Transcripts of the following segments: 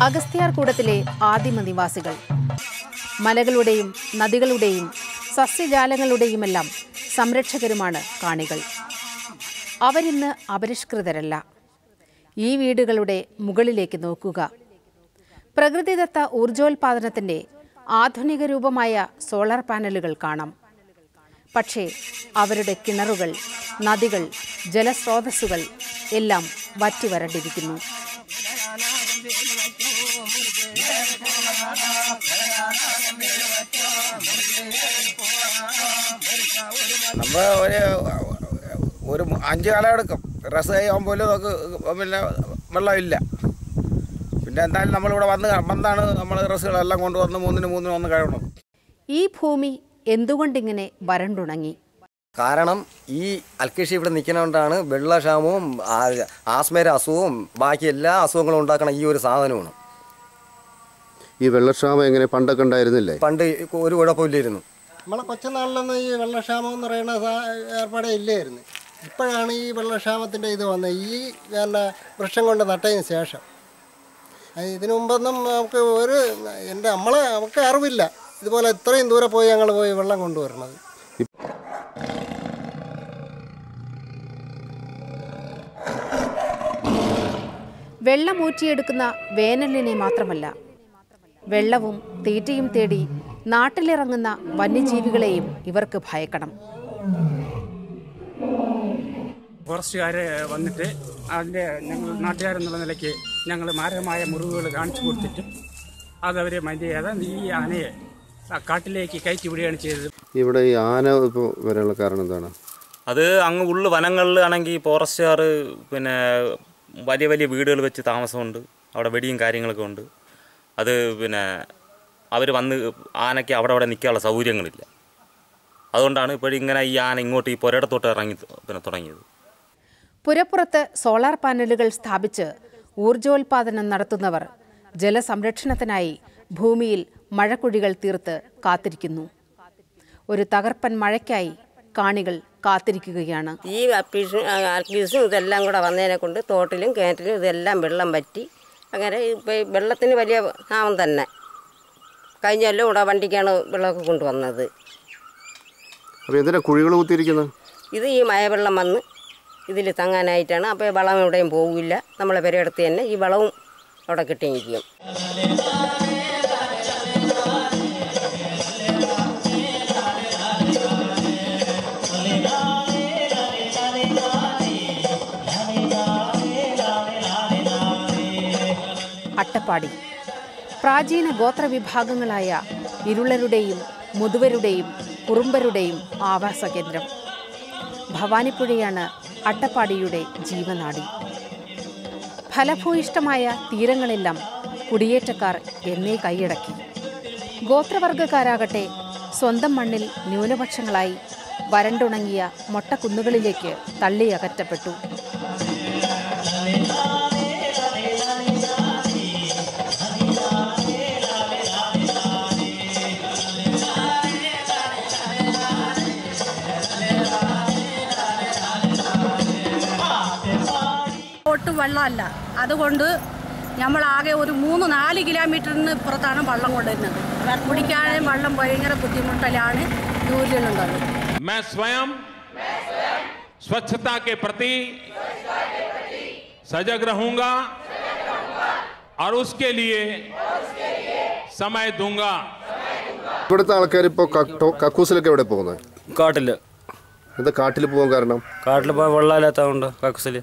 അഗസ്ത്യാർകൂടത്തിലെ ആദിമ നിവാസികൾ മലകളുടെയും നദികളുടെയും സസ്യജാലങ്ങളുടെയുമെല്ലാം സംരക്ഷകരുമാണ് കാണികൾ. അവരിന്ന് അപരിഷ്കൃതരല്ല. ഈ വീടുകളുടെ മുകളിലേക്ക് നോക്കുക. പ്രകൃതിദത്ത ഊർജോൽപാദനത്തിൻ്റെ ആധുനിക രൂപമായ സോളാർ പാനലുകൾ കാണാം. പക്ഷേ അവരുടെ കിണറുകൾ, നദികൾ, ജലസ്രോതസ്സുകൾ എല്ലാം വറ്റിവരണ്ടിരിക്കുന്നു. നമ്മൾ ഒരു 5 കാലം എടുക്കും. റസ് കഴിയുമ്പോൾ നമുക്ക് പിന്നെ വെള്ളമില്ല. പിന്നെ എന്തായാലും നമ്മളിവിടെ വന്നാണ് നമ്മൾ റസ്സുകളെല്ലാം കൊണ്ടുവന്ന് 3 വന്ന് കഴിയണം. ഈ ഭൂമി എന്തുകൊണ്ടിങ്ങനെ വരണ്ടുണങ്ങി? കാരണം ഈ അൽകൃഷി ഇവിടെ നിൽക്കുന്നതുകൊണ്ടാണ് വെള്ളക്ഷാമവും ആസ്മേര അസുഖവും ബാക്കി എല്ലാ അസുഖങ്ങളും ഉണ്ടാക്കണ ഈ ഒരു സാധനമാണ്. ഈ വെള്ളക്ഷാമം എങ്ങനെ പണ്ടൊക്കെ ഉണ്ടായിരുന്നില്ലേ? പണ്ട് ഒരു കുഴപ്പമില്ലായിരുന്നു. നമ്മളെ കൊച്ചുനാളിലൊന്നും ഈ വെള്ളക്ഷാമം എന്ന് പറയുന്ന ഏർപ്പാടേ ഇല്ലായിരുന്നു. ഇപ്പോഴാണ് ഈ വെള്ളക്ഷാമത്തിൻ്റെ ഇത് വന്നത്, ഈ പിന്നെ വൃക്ഷം കൊണ്ട് നട്ടതിന് ശേഷം. ഇതിനു മുമ്പൊന്നും നമുക്ക് നമുക്ക് അറിവില്ല ഇതുപോലെ ഇത്രയും ദൂരെ പോയി ഞങ്ങൾ പോയി വെള്ളം കൊണ്ടുവരണത്. വെള്ളമൂറ്റിയെടുക്കുന്ന വേനലിനെ മാത്രമല്ല, വെള്ളവും തീറ്റയും തേടി നാട്ടിലിറങ്ങുന്ന വന്യജീവികളെയും ഇവർക്ക് ഭയക്കണം. ഫോറസ്റ്റുകാർ വന്നിട്ട് അതിൻ്റെ ഞങ്ങൾ നാട്ടുകാരെന്നുള്ള നിലയ്ക്ക് ഞങ്ങൾ മാരകമായ മുറിവുകൾ കാണിച്ചു കൊടുത്തിട്ടും അതവരെ മൈൻഡ് ചെയ്യാതെ ഈ ആനയെ കാട്ടിലേക്ക് കയറ്റി വിടുകയാണ് ചെയ്തത്. ഇവിടെ ഈ ആന ഇപ്പോൾ വരാനുള്ള കാരണം എന്താണ്? അത് അങ്ങ് ഉള്ളു വനങ്ങളിൽ ആണെങ്കിൽ ഫോറസ്റ്റുകാർ പിന്നെ വലിയ വലിയ വീടുകൾ വെച്ച് താമസമുണ്ട്. അവിടെ വെടിയും കാര്യങ്ങളൊക്കെ ഉണ്ട്. അത് പിന്നെ അവർ വന്ന് ആനയ്ക്ക് അവിടെ നിൽക്കാനുള്ള സൗകര്യങ്ങളില്ല. അതുകൊണ്ടാണ് ഇപ്പോഴും ഇങ്ങനെ ഈ ആന ഇങ്ങോട്ട് ഈ പുരയിടത്തോട്ട് ഇറങ്ങി തുടങ്ങിയത്. പുരപ്പുറത്ത് സോളാർ പാനലുകൾ സ്ഥാപിച്ച് ഊർജോൽപാദനം നടത്തുന്നവർ ജലസംരക്ഷണത്തിനായി ഭൂമിയിൽ മഴക്കുഴികൾ തീർത്ത് കാത്തിരിക്കുന്നു. ഒരു തകർപ്പൻ മഴയ്ക്കായി കാണികൾ കാത്തിരിക്കുകയാണ്. ഈ ആൽക്കീസും ഇതെല്ലാം കൂടെ വന്നതിനെ കൊണ്ട് തോട്ടിലും കിണറ്റിലും ഇതെല്ലാം വെള്ളം പറ്റി. അങ്ങനെ വെള്ളത്തിന് വലിയ ക്ഷാമം തന്നെ. കഴിഞ്ഞല്ലോ ഇവിടെ വണ്ടിക്കാണ് വെള്ളമൊക്കെ കൊണ്ടുവന്നത്. അപ്പോൾ എന്തിനാ കുഴികൾ കുത്തിയിരിക്കുന്നത്? ഇത് ഈ മഴവെള്ളം വന്ന് ഇതിൽ തങ്ങാനായിട്ടാണ്. അപ്പോൾ വളം എവിടെയും പോകില്ല. നമ്മളെ പെരയെടുത്ത് തന്നെ ഈ വളവും അവിടെ കിട്ടിയിരിക്കും. അട്ടപ്പാടി പ്രാചീന ഗോത്രവിഭാഗങ്ങളായ ഇരുളരുടെയും മുതുവരുടെയും കുറുമ്പരുടെയും ആവാസ കേന്ദ്രം. ഭവാനിപ്പുഴയാണ് അട്ടപ്പാടിയുടെ ജീവനാഡി. ഫലഭൂയിഷ്ടമായ തീരങ്ങളെല്ലാം കുടിയേറ്റക്കാർ എന്നേ കൈയടക്കി. ഗോത്രവർഗക്കാരാകട്ടെ സ്വന്തം മണ്ണിൽ ന്യൂനപക്ഷങ്ങളായി വരണ്ടുണങ്ങിയ മൊട്ടക്കുന്നുകളിലേക്ക് തള്ളിയകറ്റപ്പെട്ടു. വെള്ളമല്ല, അതുകൊണ്ട് നമ്മളാകെ ഒരു 3-4 കിലോമീറ്ററിന് ഇപ്പുറത്താണ് വെള്ളം കൊണ്ടുവരുന്നത്. കുടിക്കാനും വെള്ളം ഭയങ്കര ബുദ്ധിമുട്ടിലാണ് ജോലികളുള്ളത്. मैं स्वयं स्वच्छता के प्रति सजग रहूंगा और उसके लिए समय दूंगा. ഇവിടുത്തെ ആൾക്കാർ ഇപ്പോൾ കക്കൂസിലൊക്കെ എവിടെ പോകുന്നത്? കാട്ടിൽ. എന്താ കാട്ടിൽ പോകാൻ കാരണം? കാട്ടിൽ പോകാൻ വെള്ളമില്ലാത്തതുകൊണ്ട് കക്കൂസിൽ.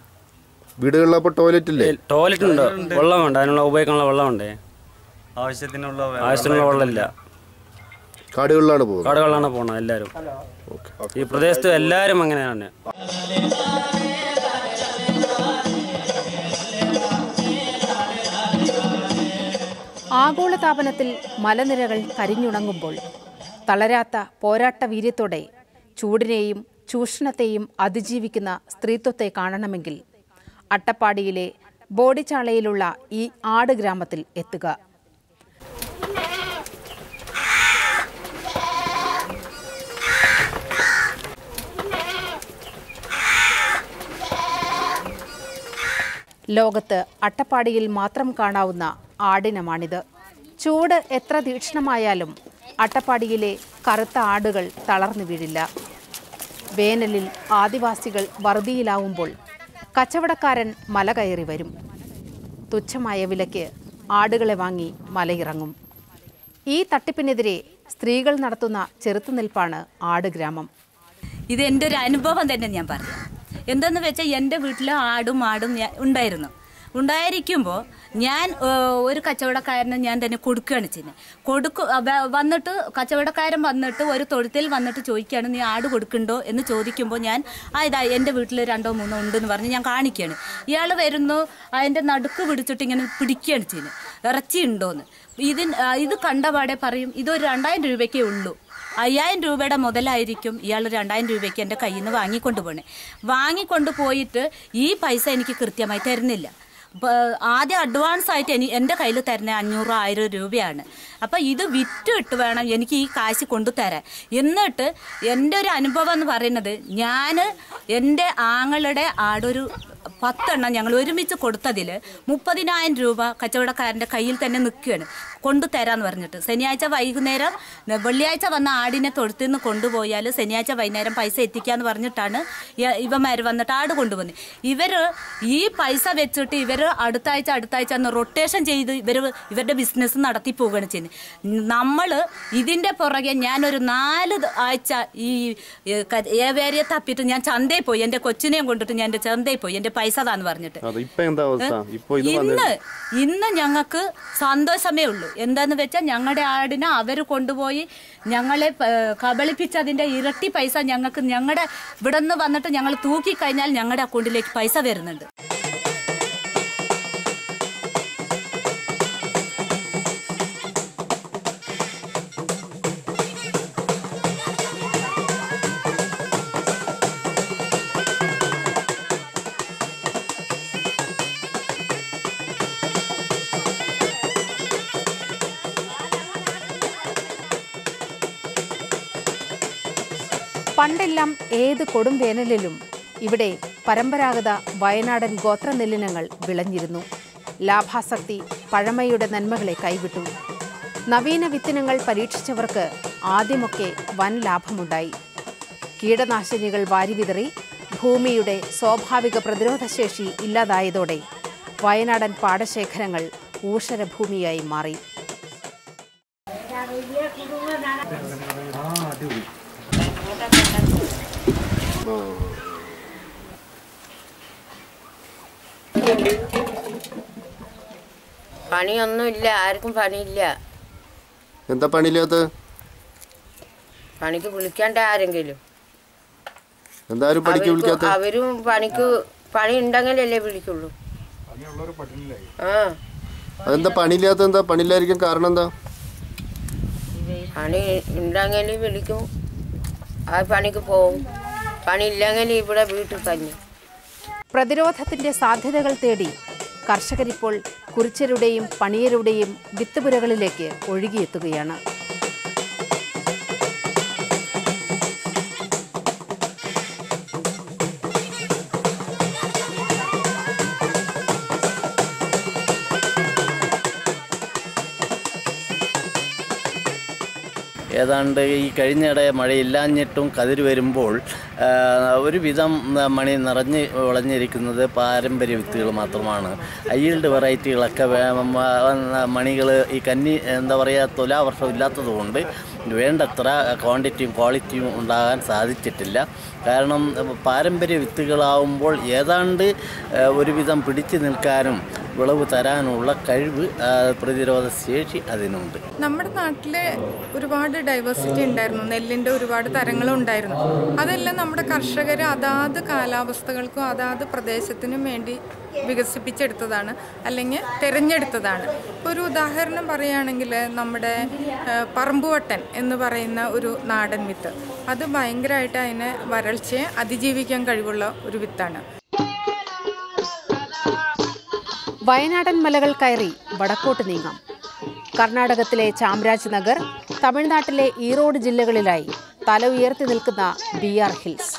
വീടുകളിലപ്പോൾ ടോയ്ലറ്റ് ഇല്ലേ? ടോയ്ലറ്റ് ഉണ്ട്, വെള്ളം വേണ്ട, അതിനുള്ള ഉപയോഗിക്കാനുള്ള വെള്ളം വേണ്ടേ. ആവശ്യത്തിനുള്ള വെള്ളമില്ല. കാടുകളിലാണ് പോകുന്നത്. കാടുകളിലാണ് പോകുന്നത് എല്ലാവരും. ഈ പ്രദേശത്ത് എല്ലാവരും അങ്ങനെയാണ്. ആഗോളതാപനത്തിൽ മലനിരകൾ കരിഞ്ഞുണങ്ങുമ്പോൾ തളരാത്ത പോരാട്ട വീര്യത്തോടെ ചൂടിനെയും ചൂഷണത്തെയും അതിജീവിക്കുന്ന സ്ത്രീത്വത്തെ കാണണമെങ്കിൽ അട്ടപ്പാടിയിലെ ബോഡിച്ചാളയിലുള്ള ഈ ആട് ഗ്രാമത്തിൽ എത്തുക. ലോകത്ത് അട്ടപ്പാടിയിൽ മാത്രം കാണാവുന്ന ആടിനമാണിത്. ചൂട് എത്ര തീക്ഷ്ണമായാലും അട്ടപ്പാടിയിലെ കറുത്ത ആടുകൾ തളർന്നു വീഴില്ല. വേനലിൽ ആദിവാസികൾ വറുതിയിലാവുമ്പോൾ കച്ചവടക്കാരൻ മല കയറി വരും. തുച്ഛമായ വിലയ്ക്ക് ആടുകളെ വാങ്ങി മലയിറങ്ങും. ഈ തട്ടിപ്പിനെതിരെ സ്ത്രീകൾ നടത്തുന്ന ചെറുത്തുനിൽപ്പാണ് ആട് ഗ്രാമം. ഇത് എൻ്റെ ഒരു അനുഭവം തന്നെ ഞാൻ പറയാം. എന്തെന്ന് വെച്ചാൽ എൻ്റെ വീട്ടിൽ ആടും ഉണ്ടായിരുന്നു. ഉണ്ടായിരിക്കുമ്പോൾ ഞാൻ ഒരു കച്ചവടക്കാരന് ഞാൻ തന്നെ കൊടുക്കുകയാണ് ചെയ്യുന്നത്. വന്നിട്ട് കച്ചവടക്കാരൻ വന്നിട്ട് ഒരു തൊഴുത്തിൽ വന്നിട്ട് ചോദിക്കുകയാണ്, നീ ആട് കൊടുക്കണ്ടോ എന്ന് ചോദിക്കുമ്പോൾ ഞാൻ ഇതാ എൻ്റെ വീട്ടിൽ 2 3 ഉണ്ടെന്ന് പറഞ്ഞ് ഞാൻ കാണിക്കുകയാണ്. ഇയാൾ വരുന്നു, അതിൻ്റെ നടുക്ക് പിടിച്ചിട്ട് ഇങ്ങനെ പിടിക്കുകയാണ് ചെയ്യുന്നത്, ഇറച്ചി ഉണ്ടോയെന്ന്. ഇത് കണ്ടപാടെ പറയും ഇതൊരു 2000 രൂപയ്ക്കേ ഉള്ളൂ. 5000 രൂപയുടെ മുതലായിരിക്കും ഇയാൾ 2000 രൂപയ്ക്ക് എൻ്റെ കയ്യിൽ നിന്ന് വാങ്ങിക്കൊണ്ട് പോയിട്ട് ഈ പൈസ എനിക്ക് കൃത്യമായി തരുന്നില്ല. ആദ്യം അഡ്വാൻസ് ആയിട്ട് എൻ്റെ കയ്യിൽ തരുന്ന 500 1000 രൂപയാണ്. അപ്പം ഇത് വിറ്റിട്ട് വേണം എനിക്ക് ഈ കാശ് കൊണ്ടുതരാൻ. എന്നിട്ട് എൻ്റെ ഒരു അനുഭവം എന്ന് പറയുന്നത്, ഞാൻ എൻ്റെ ആങ്ങളുടെ ആടൊരു 10 എണ്ണം ഞങ്ങൾ ഒരുമിച്ച് കൊടുത്തതിൽ 30,000 രൂപ കച്ചവടക്കാരൻ്റെ കയ്യിൽ തന്നെ നിൽക്കുകയാണ് കൊണ്ടുതരാമെന്ന് പറഞ്ഞിട്ട്. ശനിയാഴ്ച വൈകുന്നേരം വെള്ളിയാഴ്ച വന്ന ആടിനെ തൊഴുത്തിൽ നിന്ന് കൊണ്ടുപോയാൽ ശനിയാഴ്ച വൈകുന്നേരം പൈസ എത്തിക്കാമെന്ന് പറഞ്ഞിട്ടാണ് ഇവന്മാർ വന്നിട്ട് ആട് കൊണ്ടുവന്നത്. ഈ പൈസ വെച്ചിട്ട് ഇവർ അടുത്ത ആഴ്ച ഒന്ന് റൊട്ടേഷൻ ചെയ്ത് ഇവരുടെ ബിസിനസ് നടത്തി പോവുകയാണ് ചെയ്യുന്നത്. നമ്മൾ ഇതിൻ്റെ പുറകെ ഞാനൊരു 4 ആഴ്ച ഈ ഏവേരിയെ തപ്പിയിട്ട് ഞാൻ ചന്തയിൽ പോയി, എൻ്റെ കൊച്ചിനെയും കൊണ്ടിട്ട് ഞാൻ എൻ്റെ ചന്തയിൽ പോയി, എൻ്റെ പൈസ താന്ന് പറഞ്ഞിട്ട്. ഇന്ന് ഞങ്ങൾക്ക് സന്തോഷമേ ഉള്ളൂ. എന്താന്ന് വെച്ചാൽ ഞങ്ങളുടെ ആടിനെ അവർ കൊണ്ടുപോയി ഞങ്ങളെ കബളിപ്പിച്ചതിൻ്റെ ഇരട്ടി പൈസ ഞങ്ങളുടെ ഇവിടെ നിന്ന് വന്നിട്ട് ഞങ്ങൾ തൂക്കിക്കഴിഞ്ഞാൽ ഞങ്ങളുടെ അക്കൗണ്ടിലേക്ക് പൈസ വരുന്നുണ്ട്. പണ്ടെല്ലാം ഏത് കൊടും വേനലിലും ഇവിടെ പരമ്പരാഗത വയനാടൻ ഗോത്രനെല്ലിനങ്ങൾ വിളഞ്ഞിരുന്നു. ലാഭാസക്തി പഴമയുടെ നന്മകളെ കൈവിട്ടു. നവീന വിത്തിനങ്ങൾ പരീക്ഷിച്ചവർക്ക് ആദ്യമൊക്കെ വൻ ലാഭമുണ്ടായി. കീടനാശിനികൾ വാരിവിതറി ഭൂമിയുടെ സ്വാഭാവിക പ്രതിരോധശേഷി ഇല്ലാതായതോടെ വയനാടൻ പാടശേഖരങ്ങൾ ഊഷരഭൂമിയായി മാറി. പണിയൊന്നുമില്ല, ആർക്കും പണിയില്ല. എന്താ പണിയില്ലാത്ത? പണിക്ക് വിളിക്കണ്ട ആരെങ്കിലും. എന്തായാലും പണിക്ക് വിളിക്കാത്ത? അവരും പണി ഉണ്ടെങ്കിലല്ലേ വിളിക്കുള്ളൂ. അതെന്താ പണിയില്ലാത്ത? എന്താ പണിയില്ലായിരിക്കും കാരണം? എന്താ പണി ഉണ്ടെങ്കിൽ വിളിക്കും, ആ പണിക്ക് പോവും. പണി ഇല്ലെങ്കിൽ ഇവിടെ വീട്ടിൽ തന്നെ. പ്രതിരോധത്തിന്റെ സാധ്യതകൾ തേടി കർഷകരിപ്പോൾ കുറിച്ചരുടെയും പണിയരുടെയും വിത്തുപുരകളിലേക്ക് ഒഴുകിയെത്തുകയാണ്. ഏതാണ്ട് ഈ കഴിഞ്ഞിടെ മഴയില്ലാഞ്ഞിട്ടും കതിര് വരുമ്പോൾ ഒരുവിധം മണി നിറഞ്ഞ് വിളഞ്ഞിരിക്കുന്നത് പാരമ്പര്യ വിത്തുകൾ മാത്രമാണ്. ഈൽഡ് വെറൈറ്റികളൊക്കെ മണികൾ ഈ കന്നി എന്താ പറയുക തുലാവർഷം ഇല്ലാത്തതുകൊണ്ട് വേണ്ടത്ര ക്വാണ്ടിറ്റിയും ക്വാളിറ്റിയും ഉണ്ടാകാൻ സാധിച്ചിട്ടില്ല. കാരണം പാരമ്പര്യ വിത്തുകളാവുമ്പോൾ ഏതാണ്ട് ഒരുവിധം പിടിച്ചു നിൽക്കാനും വിളവ് തരാനുള്ള കഴിവ് പ്രതിരോധ ശേഷി അതിനുണ്ട്. നമ്മുടെ നാട്ടിൽ ഒരുപാട് ഡൈവേഴ്സിറ്റി ഉണ്ടായിരുന്നു, നെല്ലിൻ്റെ ഒരുപാട് തരങ്ങളും ഉണ്ടായിരുന്നു. അതെല്ലാം നമ്മുടെ കർഷകർ അതാത് കാലാവസ്ഥകൾക്കും അതാത് പ്രദേശത്തിനും വേണ്ടി വികസിപ്പിച്ചെടുത്തതാണ്, അല്ലെങ്കിൽ തിരഞ്ഞെടുത്തതാണ്. ഇപ്പോൾ ഒരു ഉദാഹരണം പറയുകയാണെങ്കിൽ നമ്മുടെ പറമ്പുവട്ടൻ എന്ന് പറയുന്ന ഒരു നാടൻ വിത്ത്, അത് ഭയങ്കരമായിട്ട് അതിനെ വരൾച്ചയെ അതിജീവിക്കാൻ കഴിവുള്ള ഒരു വിത്താണ്. വയനാടൻ മലകൾ കയറി വടക്കോട്ട് നീങ്ങാം. കർണാടകത്തിലെ ചാംരാജ് നഗർ, തമിഴ്നാട്ടിലെ ഈറോഡ് ജില്ലകളിലായി തല ഉയർത്തി നിൽക്കുന്ന BR ഹിൽസ്.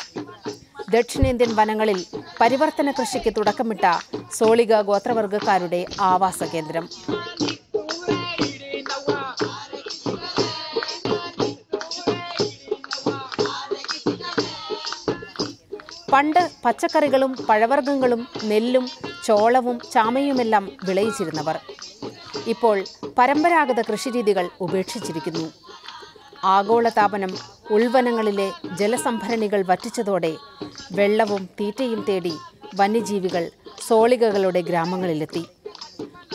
ദക്ഷിണേന്ത്യൻ വനങ്ങളിൽ പരിവർത്തന കൃഷിക്ക് തുടക്കമിട്ട സോളിക ഗോത്രവർഗക്കാരുടെ ആവാസ കേന്ദ്രം. പണ്ട് പച്ചക്കറികളും പഴവർഗ്ഗങ്ങളും നെല്ലും ചോളവും ചാമയുമെല്ലാം വിളയിച്ചിരുന്നവർ ഇപ്പോൾ പരമ്പരാഗത കൃഷിരീതികൾ ഉപേക്ഷിച്ചിരിക്കുന്നു. ആഗോളതാപനം ഉൾവനങ്ങളിലെ ജലസംഭരണികൾ വറ്റിച്ചതോടെ വെള്ളവും തീറ്റയും തേടി വന്യജീവികൾ സോളികകളുടെ ഗ്രാമങ്ങളിലെത്തി.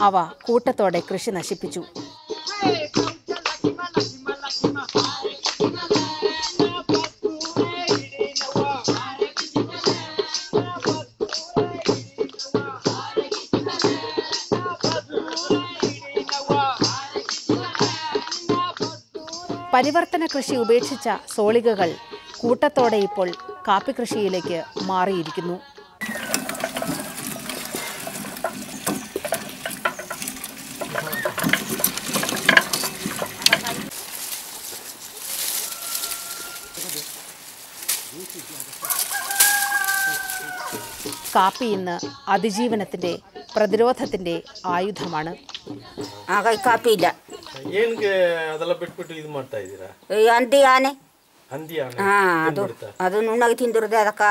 അവ കൂട്ടത്തോടെ കൃഷി നശിപ്പിച്ചു. പരിവർത്തന കൃഷി ഉപേക്ഷിച്ച സോളികകൾ കൂട്ടത്തോടെ ഇപ്പോൾ കാപ്പി കൃഷിയിലേക്ക് മാറിയിരിക്കുന്നു. കാപ്പി ഇന്ന് അതിജീവനത്തിന്റെ പ്രതിരോധത്തിന്റെ ಆಯುಧമാണ്. ಕಾಪಿಲ್ಲ ಏನಕ್ಕೆ ಅದೆಲ್ಲ ಬಿಟ್ಬಿಟ್ಟು ಇದು ಮಾಡ್ತಾ ಇದ್ದೀರಾ? ಹಂದಿ ಆನೆ ಅದು ಅದು ನುಣ್ಣಗೆ ತಿಂದಿರೋದು, ಅದಕ್ಕೆ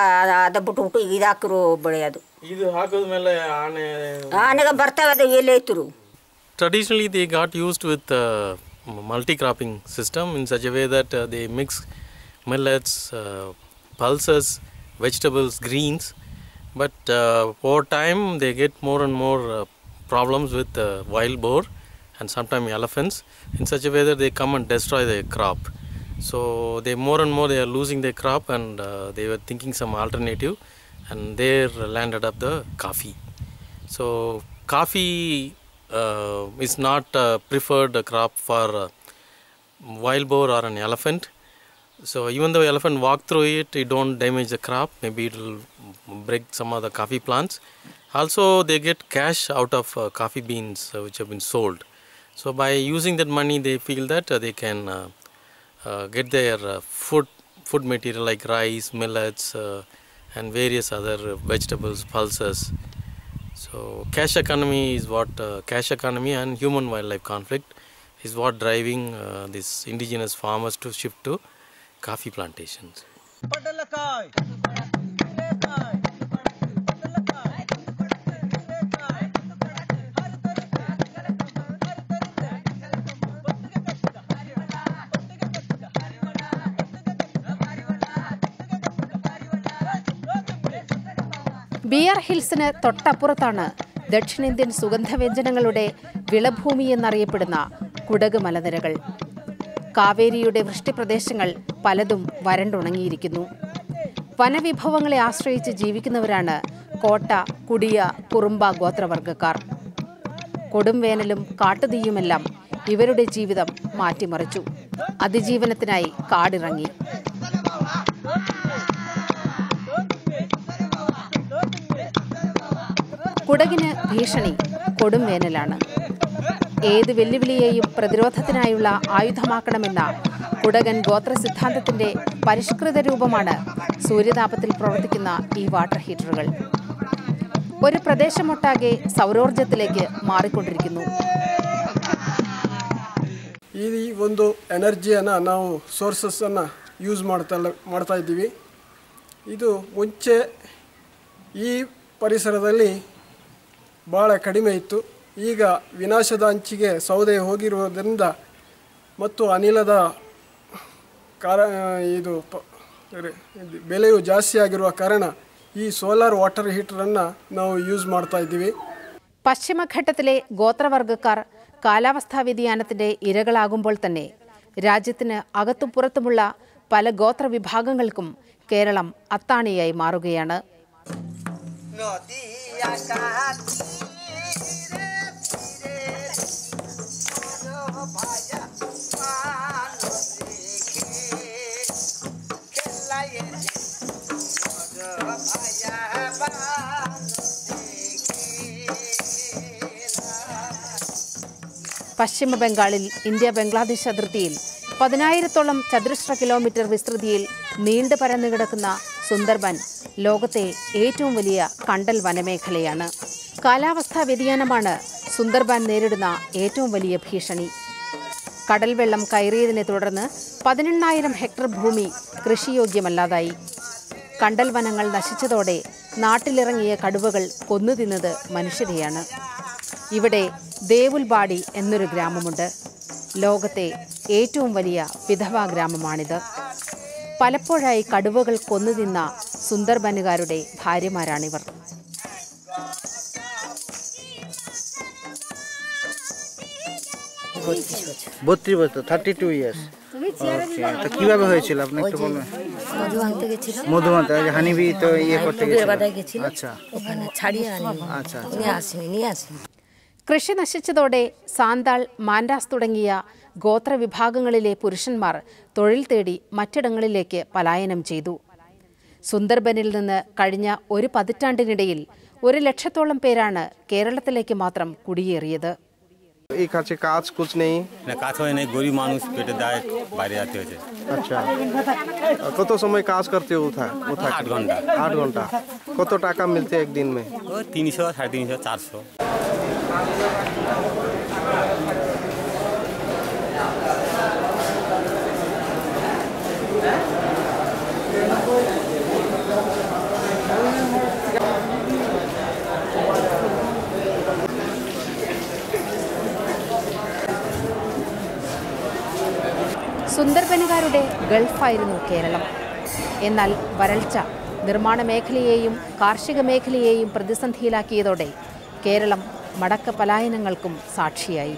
ಅದ ಬಿಟ್ಟು ಇದಾಕಿರು ಬೆಳೆಯೋದು. ಇದು ಹಾಕೋದ್ಮೇಲೆ ಆನೆಗೆ ಬರ್ತವೆ, ಅದು ಎಲ್ಲಿ ಐತರು. Traditionally they got used with multi-cropping system in such a way that they mix millets, pulses, vegetables, greens, but over time they get more and more problems with wild boar and sometimes elephants in such a way that they come and destroy the crop. So they more and more they are losing their crop, and they were thinking some alternative, and there landed up the coffee. So coffee is not preferred crop for wild boar or an elephant. So even though elephant walk through it, it don't damage the crop. Maybe it will break some of the coffee plants. Also they get cash out of coffee beans which have been sold. So by using that money they feel that they can get their food material like rice, millets and various other vegetables, pulses. So cash economy is what cash economy and human wildlife conflict is what driving these indigenous farmers to shift to coffee plantations. BR ഹിൽസിന് തൊട്ടപ്പുറത്താണ് ദക്ഷിണേന്ത്യൻ സുഗന്ധവ്യഞ്ജനങ്ങളുടെ വിളഭൂമി എന്നറിയപ്പെടുന്ന കുടക് മലനിരകൾ. കാവേരിയുടെ വൃഷ്ടിപ്രദേശങ്ങൾ പലതും വരണ്ടുണങ്ങിയിരിക്കുന്നു. വനവിഭവങ്ങളെ ആശ്രയിച്ച് ജീവിക്കുന്നവരാണ് കോട്ട, കുടിയ, കുറുമ്പ ഗോത്രവർഗക്കാർ. കൊടുംവേനലും കാട്ടുതീയുമെല്ലാം ഇവരുടെ ജീവിതം മാറ്റിമറിച്ചു. അതിജീവനത്തിനായി കാടിറങ്ങി. കുടകിന് ഭീഷണി കൊടുംവേനലാണ്. ഏത് വെല്ലുവിളിയെയും പ്രതിരോധത്തിനായുള്ള ആയുധമാക്കണമെന്ന കുടകൻ ഗോത്ര സിദ്ധാന്തത്തിന്റെ പരിഷ്കൃത രൂപമാണ് സൂര്യതാപത്തിൽ പ്രവർത്തിക്കുന്ന ഈ വാട്ടർ ഹീറ്ററുകൾ. ഒരു പ്രദേശമൊട്ടാകെ സൗരോർജ്ജത്തിലേക്ക് മാറിക്കൊണ്ടിരിക്കുന്നു. ಈ ಒಂದು ಎನರ್ಜಿಯನ್ನು ನಾವು ಸೋರ್ಸಸ್ಸನ್ನು ಯೂಸ್ ಮಾಡ್ತಾ ಇದ್ದೀವಿ. ಇದು ಮುಂಚೆ ಈ ಪರಿಸರದಲ್ಲಿ ಭಾಳ ಕಡಿಮೆ ಇತ್ತು. ಈಗ ವಿನಾಶದ ಅಂಚಿಗೆ ಸೌದೆ ಹೋಗಿರುವುದರಿಂದ ಮತ್ತು ಅನಿಲದ ಇದು ಬೆಲೆಯು ಜಾಸ್ತಿ ಆಗಿರುವ ಕಾರಣ ಈ ಸೋಲಾರ್ ವಾಟರ್ ಹೀಟರನ್ನು ನಾವು ಯೂಸ್ ಮಾಡ್ತಾ ಇದ್ದೀವಿ. പശ്ചിമഘട്ടത്തിലെ ഗോത്രവർഗ്ഗക്കാർ കാലാവസ്ഥാ വ്യതിയാനത്തിന്റെ ഇരകളാകുമ്പോൾ തന്നെ രാജ്യത്തിന് അകത്തും പുറത്തുമുള്ള പല ഗോത്രവിഭാഗങ്ങൾക്കും കേരളം അത്താണിയായി മാറുകയാണ്. പശ്ചിമ ബംഗാളിൽ ഇന്ത്യ ബംഗ്ലാദേശ് അതിർത്തിയിൽ 10,000-ഓളം ചതുരശ്ര കിലോമീറ്റർ വിസ്തൃതിയിൽ നീണ്ടു പരന്നു കിടക്കുന്ന സുന്ദർബൻ ലോകത്തെ ഏറ്റവും വലിയ കണ്ടൽ വനമേഖലയാണ്. കാലാവസ്ഥാ വ്യതിയാനമാണ് സുന്ദർബൻ നേരിടുന്ന ഏറ്റവും വലിയ ഭീഷണി. കടൽ വെള്ളം കയറിയതിനെ തുടർന്ന് 18,000 ഹെക്ടർ ഭൂമി കൃഷിയോഗ്യമല്ലാതായി. കണ്ടൽ വനങ്ങൾ നശിച്ചതോടെ നാട്ടിലിറങ്ങിയ കടുവകൾ കൊന്നുതിന്നത് മനുഷ്യരെയാണ്. ഇവിടെ ദേവുൽബാടി എന്നൊരു ഗ്രാമമുണ്ട്. ലോകത്തെ ഏറ്റവും വലിയ വിധവാ ഗ്രാമമാണിത്. പലപ്പോഴായി കടുവകൾ കൊന്നുതിന്ന സുന്ദർബനുകാരുടെ ഭാര്യമാരാണിവർ. কিভাবে হয়েছিল আপনি একটু বলবেন? মধু আনতে গেছিল, মধু আনতে হানিবি তো ইয়ে করতে গেছিল। আচ্ছা, ওখানে ছাড়িয়ে আনি। আচ্ছা, নিয়ে আসেনি। കൃഷി നശിച്ചതോടെ സാന്താൾ, മാൻഡാസ് തുടങ്ങിയ ഗോത്രവിഭാഗങ്ങളിലെ പുരുഷന്മാർ തൊഴിൽ തേടി മറ്റിടങ്ങളിലേക്ക് പലായനം ചെയ്തു. സുന്ദർബനിൽ നിന്ന് കഴിഞ്ഞ ഒരു പതിറ്റാണ്ടിനിടയിൽ 100,000-ഓളം പേരാണ് കേരളത്തിലേക്ക് മാത്രം കുടിയേറിയത്. এই কাছে কাজ কুছ নেই, না কাজ হয় না, গরিব মানুষ পেটে দায় বাইরে যেতে হয়েছে। আচ্ছা, কত সময় কাজ করতে हो था? 8 घंटा। 8 घंटा। কত টাকা মিলতে এক দিন में? 300, 350, 400। സുന്ദർബനുകാരുടെ ഗൾഫായിരുന്നു കേരളം. എന്നാൽ വരൾച്ച നിർമ്മാണ മേഖലയെയും കാർഷിക മേഖലയെയും പ്രതിസന്ധിയിലാക്കിയതോടെ കേരളം മടക്ക പലായനങ്ങൾക്കും സാക്ഷിയായി.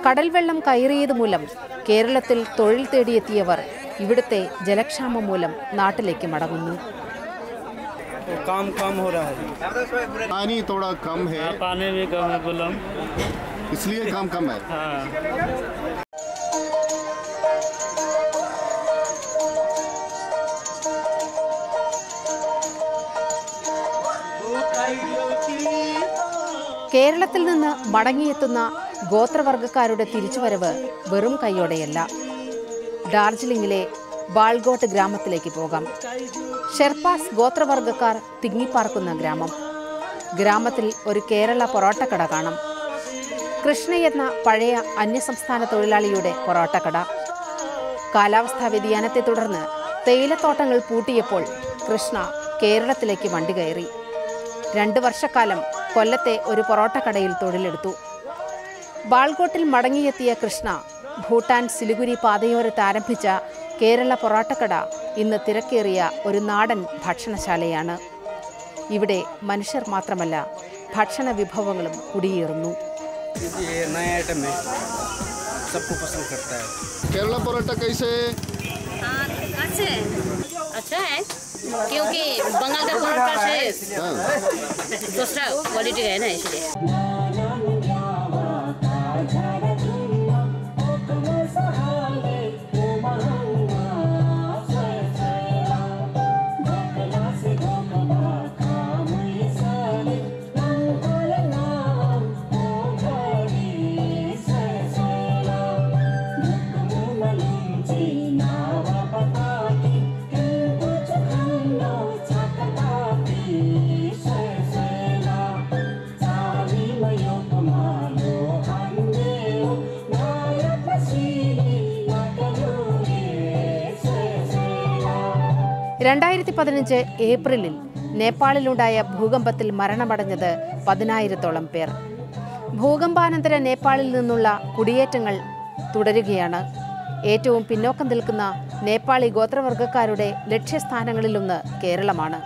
കടൽവെള്ളം കയറിയത് മൂലം കേരളത്തിൽ തൊഴിൽ തേടിയെത്തിയവർ ഇവിടുത്തെ ജലക്ഷാമം മൂലം നാട്ടിലേക്ക് മടങ്ങുന്നു. काम कम हो रहा है, पानी थोड़ा कम है, पानी भी कम है गुलाम, इसलिए काम कम है। കേരളത്തിൽ നിന്ന് മടങ്ങിയെത്തുന്ന ഗോത്രവർഗ്ഗക്കാരുടെ തിരിച്ചുവരവ് വെറും കൈയോടെയല്ല. ഡാർജിലിംഗിലെ ബാൾഗോട്ട് ഗ്രാമത്തിലേക്ക് പോകാം. ഷെർപ്പാസ് ഗോത്രവർഗ്ഗക്കാർ തിങ്ങിപ്പാർക്കുന്ന ഗ്രാമം. ഗ്രാമത്തിൽ ഒരു കേരള പൊറോട്ടക്കട കാണാം. കൃഷ്ണ എന്ന പഴയ അന്യസംസ്ഥാന തൊഴിലാളിയുടെ പൊറോട്ടക്കട. കാലാവസ്ഥാ വ്യതിയാനത്തെ തുടർന്ന് തേയിലത്തോട്ടങ്ങൾ പൂട്ടിയപ്പോൾ കൃഷ്ണ കേരളത്തിലേക്ക് വണ്ടി കയറി. 2 വർഷക്കാലം കൊല്ലത്തെ ഒരു പൊറോട്ടക്കടയിൽ തൊഴിലെടുത്തു. ബാൾഗോട്ടിൽ മടങ്ങിയെത്തിയ കൃഷ്ണ ഭൂട്ടാൻ സിലിഗുരി പാതയോരത്ത് ആരംഭിച്ച കേരള പൊറോട്ടക്കട ഇന്ന് തിരക്കേറിയ ഒരു നാടൻ ഭക്ഷണശാലയാണ്. ഇവിടെ മനുഷ്യർ മാത്രമല്ല ഭക്ഷണ വിഭവങ്ങളും കുടിയേറുന്നു. केरला परोठा कैसे? अच्छा है क्योंकि बंगाल का परोठा से दूसरा क्वालिटी है ना, इसलिए। 2015 ഏപ്രിലിൽ നേപ്പാളിലുണ്ടായ ഭൂകമ്പത്തിൽ മരണമടഞ്ഞത് 10,000-ഓളം പേർ. ഭൂകമ്പാനന്തര നേപ്പാളിൽ നിന്നുള്ള കുടിയേറ്റങ്ങൾ തുടരുകയാണ്. ഏറ്റവും പിന്നോക്കം നിൽക്കുന്ന നേപ്പാളി ഗോത്രവർഗക്കാരുടെ ലക്ഷ്യസ്ഥാനങ്ങളിലൊന്ന് കേരളമാണ്.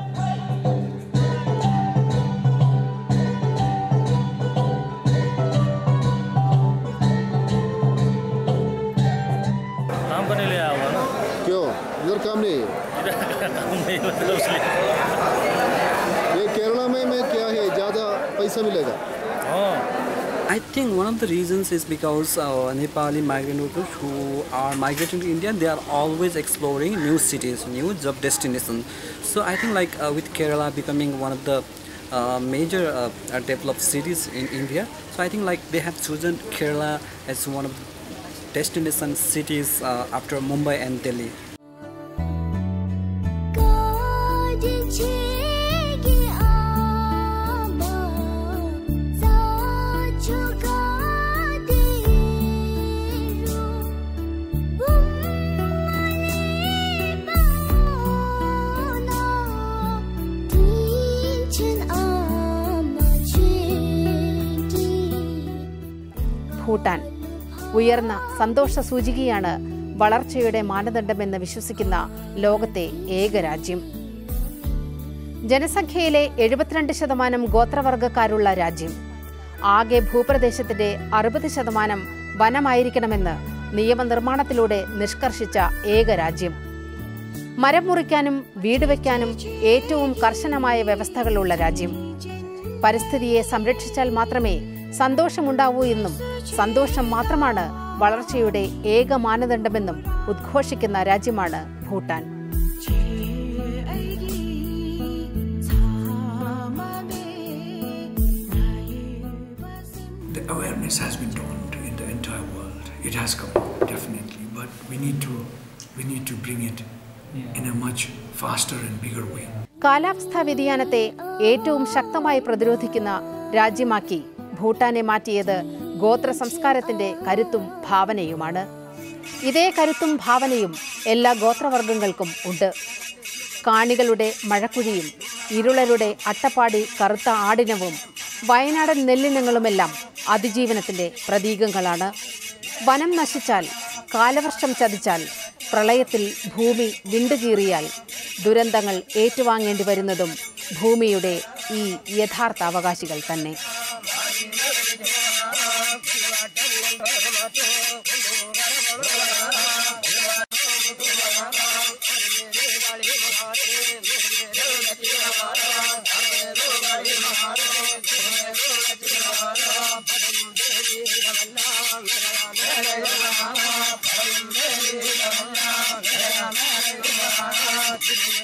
क्यों इधर काम नहीं है? ये केरला में क्या है ज़्यादा पैसा मिलेगा? I think one of the reasons is because Nepali migrant workers who are migrating to India, they are always exploring new cities, new job destinations. So I think like with Kerala becoming one of the major developed cities in India, so I think like they have chosen Kerala as one of the destination cities after Mumbai and Delhi. Bhutan ഉയർന്ന സന്തോഷ സൂചികയാണ് വളർച്ചയുടെ മാനദണ്ഡമെന്ന് വിശ്വസിക്കുന്ന ലോകത്തെ ഏക രാജ്യം. ജനസംഖ്യയിലെ 72% ഗോത്രവർഗക്കാരുള്ള രാജ്യം. ആകെ ഭൂപ്രദേശത്തിന്റെ 60% വനമായിരിക്കണമെന്ന് നിയമനിർമ്മാണത്തിലൂടെ നിഷ്കർഷിച്ച ഏക രാജ്യം. മരം മുറിക്കാനും വീട് വയ്ക്കാനും ഏറ്റവും കർശനമായ വ്യവസ്ഥകളുള്ള രാജ്യം. പരിസ്ഥിതിയെ സംരക്ഷിച്ചാൽ മാത്രമേ സന്തോഷമുണ്ടാവൂ എന്നും സന്തോഷം മാത്രമാണ് വളർച്ചയുടെ ഏക മാനദണ്ഡമെന്നും ഉദ്ഘോഷിക്കുന്ന രാജ്യമാണ് Bhutan. The awareness has been dawned in the entire world. It has come, definitely, but we need to bring it in a much faster and bigger way. കാലാവസ്ഥാ വ്യതിയാനത്തെ ഏറ്റവും ശക്തമായി പ്രതിരോധിക്കുന്ന രാജ്യമാക്കി ഭൂട്ടാനെ മാറ്റിയത് ഗോത്ര സംസ്കാരത്തിന്റെ കരുത്തും ഭാവനയുമാണ്. ഇതേ കരുത്തും ഭാവനയും എല്ലാ ഗോത്രവർഗങ്ങൾക്കും ഉണ്ട്. കാണികളുടെ മഴക്കുഴിയും ഇരുളരുടെ അട്ടപ്പാടി കറുത്ത ആടിനവും വയനാടൻ നെല്ലിനങ്ങളുമെല്ലാം അതിജീവനത്തിന്റെ പ്രതീകങ്ങളാണ്. വനം നശിച്ചാൽ, കാലവർഷം ചതിച്ചാൽ, പ്രളയത്തിൽ ഭൂമി വിണ്ടുകീറിയാൽ ദുരന്തങ്ങൾ ഏറ്റുവാങ്ങേണ്ടി വരുന്നതും ഭൂമിയുടെ ഈ യഥാർത്ഥ അവകാശികൾ തന്നെ. Thank you.